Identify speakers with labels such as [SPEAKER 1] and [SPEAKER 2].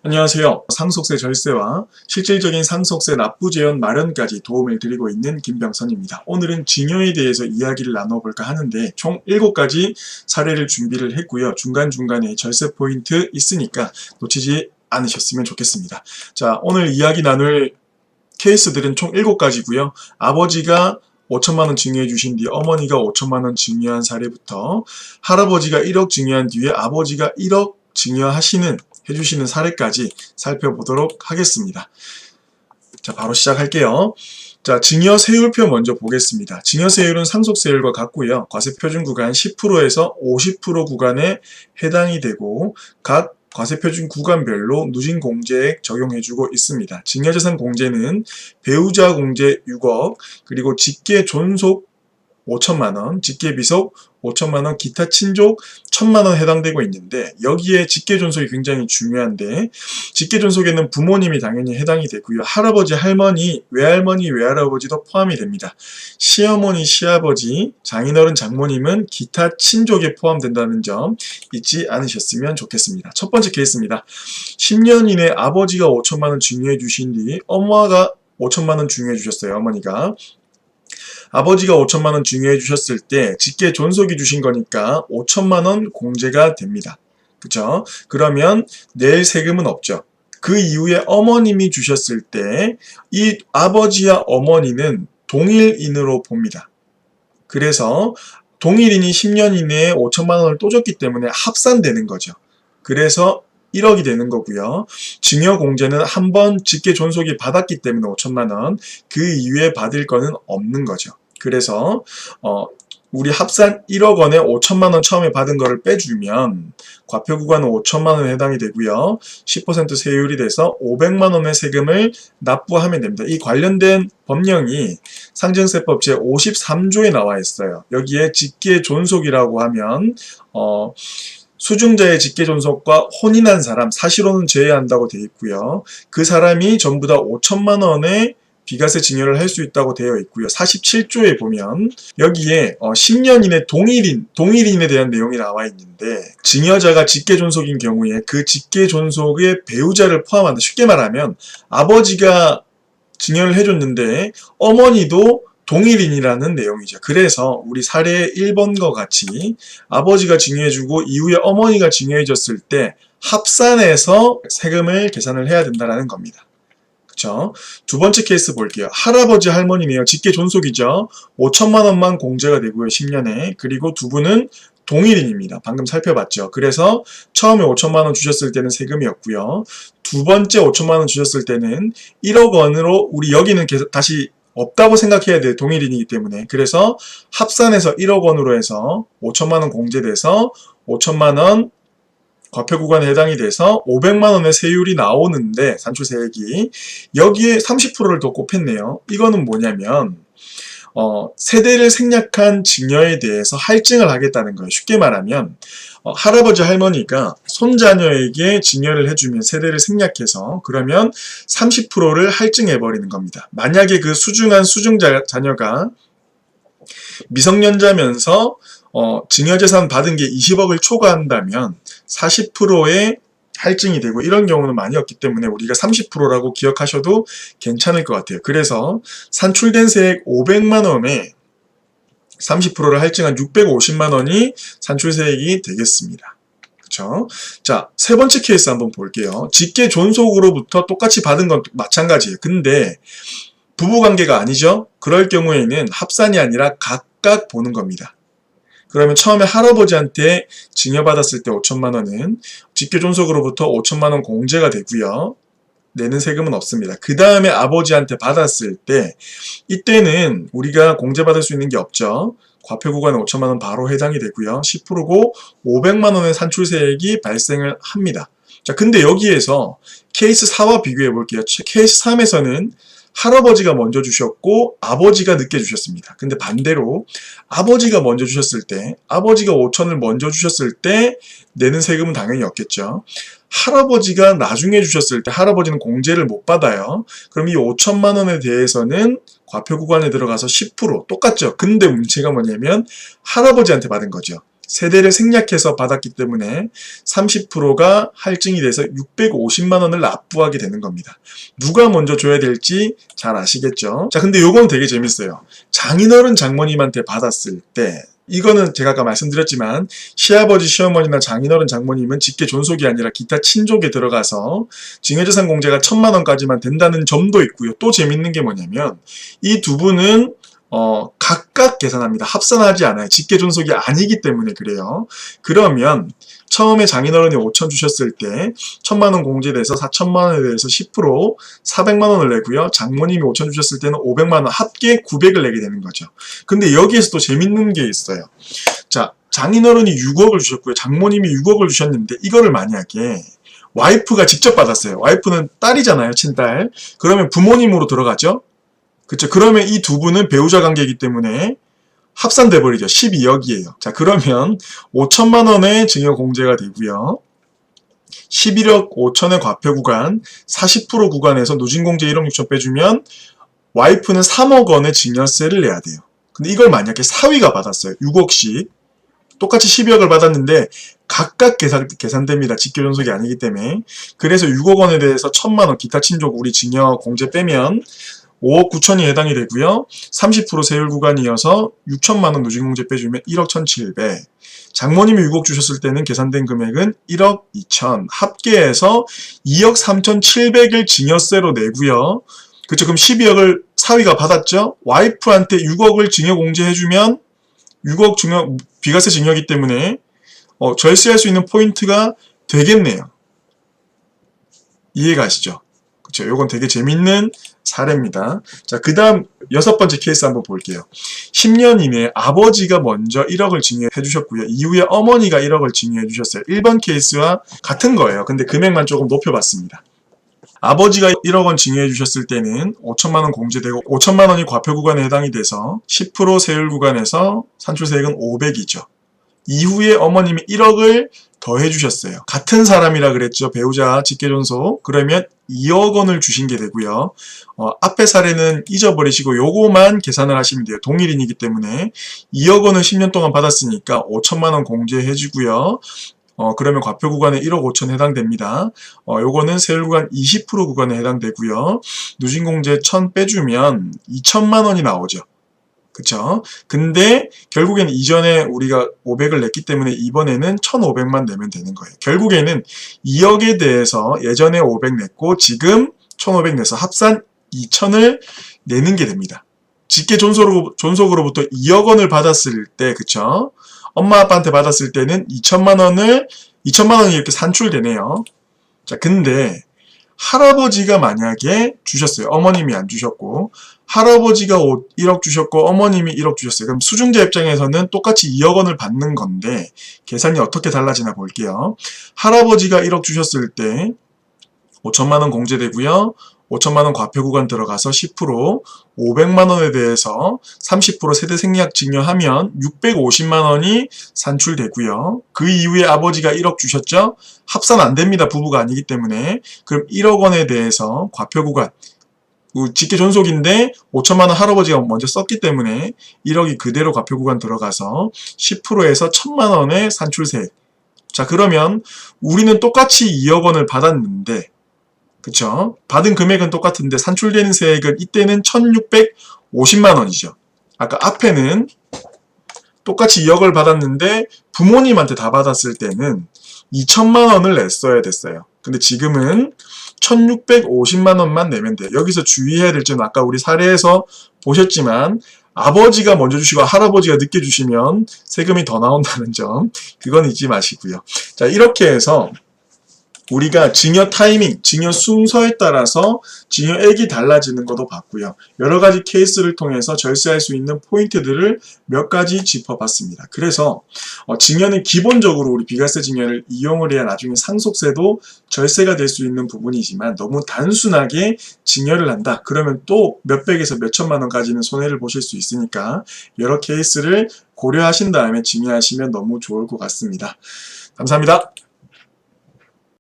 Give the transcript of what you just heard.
[SPEAKER 1] 안녕하세요. 상속세 절세와 실질적인 상속세 납부 제한 마련까지 도움을 드리고 있는 김병선입니다. 오늘은 증여에 대해서 이야기를 나눠볼까 하는데 총 7가지 사례를 준비를 했고요. 중간중간에 절세 포인트 있으니까 놓치지 않으셨으면 좋겠습니다. 자, 오늘 이야기 나눌 케이스들은 총 7가지고요. 아버지가 5천만 원 증여해 주신 뒤 어머니가 5천만 원 증여한 사례부터 할아버지가 1억 증여한 뒤에 아버지가 1억 해주시는 사례까지 살펴보도록 하겠습니다. 자, 바로 시작할게요. 자, 증여세율표 먼저 보겠습니다. 증여세율은 상속세율과 같고요. 과세표준구간 10%에서 50% 구간에 해당이 되고 각 과세표준 구간별로 누진공제액 적용해주고 있습니다. 증여재산 공제는 배우자 공제 6억, 그리고 직계존속 5천만원, 직계비속 5천만원, 기타 친족 1,000만원 해당되고 있는데 여기에 직계존속이 굉장히 중요한데 직계존속에는 부모님이 당연히 해당이 되고요. 할아버지, 할머니, 외할머니, 외할아버지도 포함이 됩니다. 시어머니, 시아버지, 장인어른, 장모님은 기타 친족에 포함된다는 점 잊지 않으셨으면 좋겠습니다. 첫 번째 케이스입니다. 10년 이내 아버지가 5천만원 증여해 주신 뒤 엄마가 5천만원 증여해 주셨어요. 어머니가. 아버지가 5천만원 증여해 주셨을 때 직계 존속이 주신 거니까 5천만원 공제가 됩니다. 그쵸? 그러면 낼 세금은 없죠. 그 이후에 어머님이 주셨을 때 이 아버지와 어머니는 동일인으로 봅니다. 그래서 동일인이 10년 이내에 5천만원을 또 줬기 때문에 합산되는 거죠. 그래서 1억이 되는 거고요. 증여공제는 한 번 직계 존속이 받았기 때문에 5천만원, 그 이후에 받을 거는 없는 거죠. 그래서 우리 합산 1억 원에 5천만원 처음에 받은 거를 빼주면 과표구간은 5천만원에 해당이 되고요. 10% 세율이 돼서 500만원의 세금을 납부하면 됩니다. 이 관련된 법령이 상증세법 제53조에 나와 있어요. 여기에 직계존속이라고 하면 수중자의 직계존속과 혼인한 사람, 사실혼은 제외한다고 되어 있고요. 그 사람이 전부 다 5천만원의 비과세 증여를 할 수 있다고 되어 있고요. 47조에 보면 여기에 10년 이내 동일인에 대한 내용이 나와 있는데 증여자가 직계존속인 경우에 그 직계존속의 배우자를 포함한다. 쉽게 말하면 아버지가 증여를 해줬는데 어머니도 동일인이라는 내용이죠. 그래서 우리 사례 1번과 같이 아버지가 증여해주고 이후에 어머니가 증여해줬을 때 합산해서 세금을 계산을 해야 된다는 겁니다. 그쵸? 두 번째 케이스 볼게요. 할아버지, 할머니네요. 직계존속이죠. 5천만원만 공제가 되고요. 10년에. 그리고 두 분은 동일인입니다. 방금 살펴봤죠. 그래서 처음에 5천만원 주셨을 때는 세금이 없고요. 두 번째 5천만원 주셨을 때는 1억 원으로 우리 여기는 계속 다시 없다고 생각해야 돼요. 동일인이기 때문에. 그래서 합산해서 1억 원으로 해서 5천만원 공제돼서 5천만원 과표구간에 해당이 돼서 500만원의 세율이 나오는데 산출세액이 여기에 30%를 더 곱했네요. 이거는 뭐냐면 세대를 생략한 증여에 대해서 할증을 하겠다는 거예요. 쉽게 말하면 할아버지 할머니가 손자녀에게 증여를 해주면 세대를 생략해서 그러면 30%를 할증해버리는 겁니다. 만약에 그 수중자녀가 미성년자면서 증여재산 받은 게 20억을 초과한다면 40%의 할증이 되고 이런 경우는 많이 없기 때문에 우리가 30%라고 기억하셔도 괜찮을 것 같아요. 그래서 산출된 세액 500만원에 30%를 할증한 650만원이 산출세액이 되겠습니다. 그쵸? 자, 세 번째 케이스 한번 볼게요. 직계존속으로부터 똑같이 받은 건 마찬가지예요. 근데 부부관계가 아니죠? 그럴 경우에는 합산이 아니라 각각 보는 겁니다. 그러면 처음에 할아버지한테 증여받았을 때 5천만원은 직계존속으로부터 5천만원 공제가 되고요. 내는 세금은 없습니다. 그 다음에 아버지한테 받았을 때 이때는 우리가 공제받을 수 있는 게 없죠. 과표구간에 5천만원 바로 해당이 되고요. 10%고 500만원의 산출세액이 발생을 합니다. 자, 근데 여기에서 케이스 4와 비교해 볼게요. 케이스 3에서는 할아버지가 먼저 주셨고 아버지가 늦게 주셨습니다. 근데 반대로 아버지가 먼저 주셨을 때 아버지가 5천을 먼저 주셨을 때 내는 세금은 당연히 없겠죠. 할아버지가 나중에 주셨을 때 할아버지는 공제를 못 받아요. 그럼 이 5천만 원에 대해서는 과표 구간에 들어가서 10% 똑같죠. 근데 문제가 뭐냐면 할아버지한테 받은 거죠. 세대를 생략해서 받았기 때문에 30%가 할증이 돼서 650만 원을 납부하게 되는 겁니다. 누가 먼저 줘야 될지 잘 아시겠죠? 자, 근데 요건 되게 재밌어요. 장인어른 장모님한테 받았을 때 이거는 제가 아까 말씀드렸지만 시아버지 시어머니나 장인어른 장모님은 직계 존속이 아니라 기타 친족에 들어가서 증여재산 공제가 1000만 원까지만 된다는 점도 있고요. 또 재밌는 게 뭐냐면 이 두 분은 각각 계산합니다. 합산하지 않아요. 직계 존속이 아니기 때문에 그래요. 그러면 처음에 장인어른이 5천 주셨을 때 1000만 원 공제돼서 4천만 원에 대해서 10% 400만 원을 내고요. 장모님이 5천 주셨을 때는 500만 원 합계 900을 내게 되는 거죠. 근데 여기에서 또 재밌는 게 있어요. 자, 장인어른이 6억을 주셨고요. 장모님이 6억을 주셨는데 이거를 만약에 와이프가 직접 받았어요. 와이프는 딸이잖아요. 친딸. 그러면 부모님으로 들어가죠. 그쵸. 그러면 이 두 분은 배우자 관계이기 때문에 합산돼 버리죠. 12억이에요. 자, 그러면 5천만 원의 증여 공제가 되고요. 11억 5천의 과표 구간, 40% 구간에서 누진공제 1억 6천 빼주면 와이프는 3억 원의 증여세를 내야 돼요. 근데 이걸 만약에 사위가 받았어요. 6억씩. 똑같이 12억을 받았는데 각각 계산됩니다. 직계존속이 아니기 때문에. 그래서 6억 원에 대해서 1000만 원 기타 친족 우리 증여 공제 빼면 5억 9천이 해당이 되고요. 30% 세율 구간이어서 6천만 원 누진공제 빼주면 1억 1,700. 장모님이 6억 주셨을 때는 계산된 금액은 1억 2천. 합계해서 2억 3,700을 증여세로 내고요. 그쵸? 그럼 12억을 사위가 받았죠? 와이프한테 6억을 증여 공제해주면 6억 증여, 비과세 증여이기 때문에 절세할 수 있는 포인트가 되겠네요. 이해가시죠? 그쵸? 요건 되게 재밌는 사례입니다. 자, 그 다음 6번째 케이스 한번 볼게요. 10년 이내에 아버지가 먼저 1억을 증여해 주셨고요. 이후에 어머니가 1억을 증여해 주셨어요. 1번 케이스와 같은 거예요. 근데 금액만 조금 높여봤습니다. 아버지가 1억 원 증여해 주셨을 때는 5천만 원 공제되고 5천만 원이 과표 구간에 해당이 돼서 10% 세율 구간에서 산출세액은 500이죠. 이후에 어머님이 1억을 더해 주셨어요. 같은 사람이라 그랬죠. 배우자 직계존속. 그러면 2억 원을 주신 게 되고요. 앞에 사례는 잊어버리시고 요거만 계산을 하시면 돼요. 동일인이기 때문에 2억 원을 10년 동안 받았으니까 5천만 원 공제해 주고요. 그러면 과표 구간에 1억 5천 해당됩니다. 요거는 세율 구간 20% 구간에 해당되고요. 누진공제 1000 빼주면 2천만 원이 나오죠. 그쵸? 근데 결국에는 이전에 우리가 500을 냈기 때문에 이번에는 1,500만 내면 되는 거예요. 결국에는 2억에 대해서 예전에 500 냈고 지금 1,500 내서 합산 2,000을 내는 게 됩니다. 직계 존속으로부터 2억 원을 받았을 때, 그쵸? 엄마 아빠한테 받았을 때는 2천만 원이 이렇게 산출되네요. 자, 근데 할아버지가 만약에 주셨어요. 어머님이 안 주셨고 할아버지가 1억 주셨고 어머님이 1억 주셨어요. 그럼 수중자 입장에서는 똑같이 2억 원을 받는 건데 계산이 어떻게 달라지나 볼게요. 할아버지가 1억 주셨을 때 5천만 원 공제되고요. 5천만 원 과표 구간 들어가서 10% 500만 원에 대해서 30% 세대 생략 증여하면 650만 원이 산출되고요. 그 이후에 아버지가 1억 주셨죠? 합산 안 됩니다. 부부가 아니기 때문에. 그럼 1억 원에 대해서 과표 구간 직계 존속인데 5천만 원 할아버지가 먼저 썼기 때문에 1억이 그대로 과표 구간 들어가서 10%에서 1,000만 원의 산출세액. 자, 그러면 우리는 똑같이 2억 원을 받았는데 그쵸? 받은 금액은 똑같은데 산출되는 세액은 이때는 1,650만 원이죠. 아까 앞에는 똑같이 2억을 받았는데 부모님한테 다 받았을 때는 2천만 원을 냈어야 됐어요. 근데 지금은 1,650만 원만 내면 돼요. 여기서 주의해야 될 점은 아까 우리 사례에서 보셨지만 아버지가 먼저 주시고 할아버지가 늦게 주시면 세금이 더 나온다는 점 그건 잊지 마시고요. 자, 이렇게 해서 우리가 증여 타이밍, 증여 순서에 따라서 증여액이 달라지는 것도 봤고요. 여러 가지 케이스를 통해서 절세할 수 있는 포인트들을 몇 가지 짚어봤습니다. 그래서 증여는 기본적으로 우리 비과세 증여를 이용을 해야 나중에 상속세도 절세가 될 수 있는 부분이지만 너무 단순하게 증여를 한다. 그러면 또 몇백에서 몇천만 원까지는 손해를 보실 수 있으니까 여러 케이스를 고려하신 다음에 증여하시면 너무 좋을 것 같습니다. 감사합니다.